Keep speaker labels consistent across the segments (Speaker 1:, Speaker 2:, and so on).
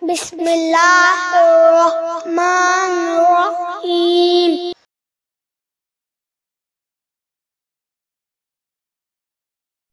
Speaker 1: बिस्मिल्लाहिर्रहमानिर्रहीम।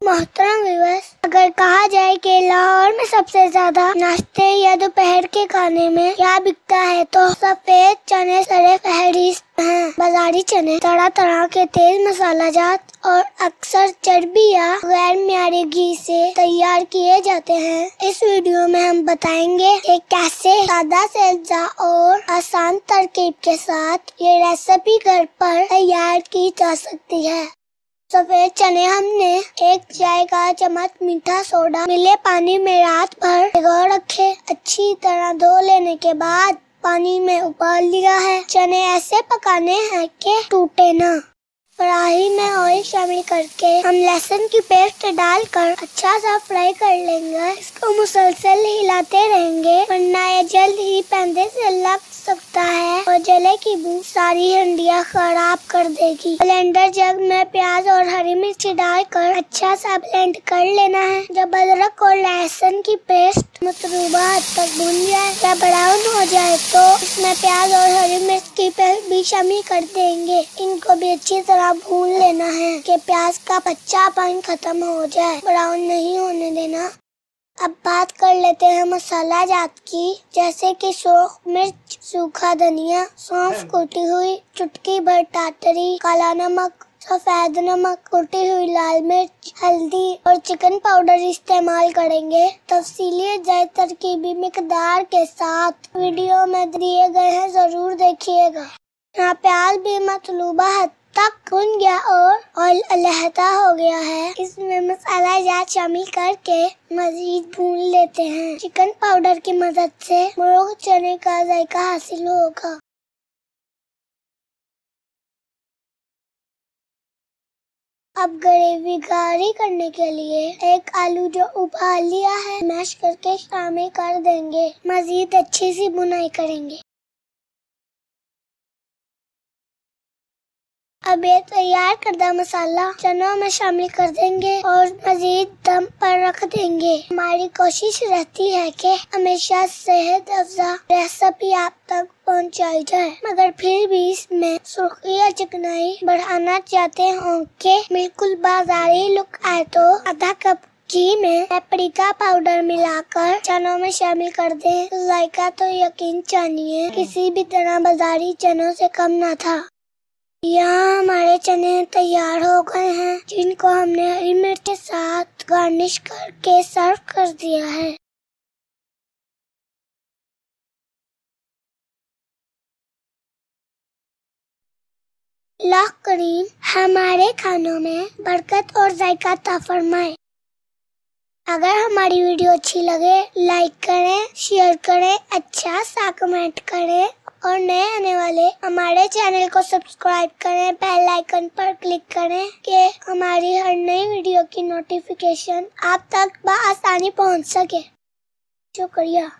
Speaker 1: मोहतरम व्यूअर्स, अगर कहा जाए कि लाहौर में सबसे ज्यादा नाश्ते या दोपहर के खाने में क्या बिकता है तो सफेद चने सरे फहरिस्त हैं। बाजारी चने तरह तरह के तेज मसालाजात और अक्सर चर्बी या गैर मियारी घी से तैयार किए जाते हैं। इस वीडियो में हम बताएंगे कि कैसे सादा सब्जा और आसान तरकीब के साथ ये रेसिपी घर पर तैयार की जा सकती है। सफेद चने हमने 1 चाय का चम्मच मीठा सोडा मिले पानी में रात भर भिगो रखे। अच्छी तरह धो लेने के बाद पानी में उबाल लिया है। चने ऐसे पकाने हैं कि टूटे ना। कढ़ाई में ऑयल शामिल करके हम लहसुन की पेस्ट डालकर अच्छा सा फ्राई कर लेंगे। इसको मुसलसल हिलाते रहेंगे वरना ये जल्द ही पैंदे से लग सकता है और जले की बू सारी हंडिया खराब कर देगी। ब्लेंडर जग में प्याज और हरी मिर्च डालकर अच्छा सा ब्लेंड कर लेना है। जब अदरक और लहसुन की पेस्ट मतलूबा हद तक भून जाए या ब्राउन हो जाए तो इसमें प्याज और हरी मिर्च की पेस्ट भी शामिल कर देंगे। इनको भी अच्छी तरह भून लेना है कि प्याज का कच्चापन खत्म हो जाए, ब्राउन नहीं होने देना। अब बात कर लेते हैं मसाला जात की, जैसे कि सूख मिर्च, सूखा धनिया, सौंफ कुटी हुई, चुटकी भर टाटरी, काला नमक, सफेद नमक, कुटी हुई लाल मिर्च, हल्दी और चिकन पाउडर इस्तेमाल करेंगे। तफसीली तरकीबी मिकदार के साथ वीडियो में दिए गए हैं, जरूर देखिएगा। यहाँ प्याज भी मतलूबा हद तक भुन गया और ऑयल अलहदा हो गया है। इसमें मसाला जात शामिल करके मजीद भून लेते हैं। चिकन पाउडर की मदद से मुर्ग चने का जायका हासिल होगा। अब ग्रेवी गाढ़ी करने के लिए एक आलू जो उबाल लिया है मैश करके शामिल कर देंगे। मजीद अच्छी सी भुनाई करेंगे। अब ये तैयार करदा मसाला चनों में शामिल कर देंगे और मजीद दम पर रख देंगे। हमारी कोशिश रहती है कि हमेशा सेहत अफजा रेसिपी आप तक पहुंचाई जाए, मगर फिर भी इसमें सुर्खी या चिकनाई बढ़ाना चाहते हो कि बिल्कुल बाजारी लुक आए तो आधा कप घी में पेपरिका पाउडर मिलाकर चनों में शामिल कर दें। जायका तो यकीन जानिए किसी भी तरह बाजारी चनों से कम न था। यहाँ हमारे चने तैयार हो गए हैं, जिनको हमने हरी मिर्च के साथ गार्निश करके सर्व कर दिया है। अल्लाह करीम हमारे खानों में बरकत और जायका अता फरमाए। अगर हमारी वीडियो अच्छी लगे लाइक करें, शेयर करें, अच्छा सा कमेंट करें और नए आने वाले हमारे चैनल को सब्सक्राइब करें। बेल आइकन पर क्लिक करें कि हमारी हर नई वीडियो की नोटिफिकेशन आप तक बआसानी पहुंच सके। शुक्रिया।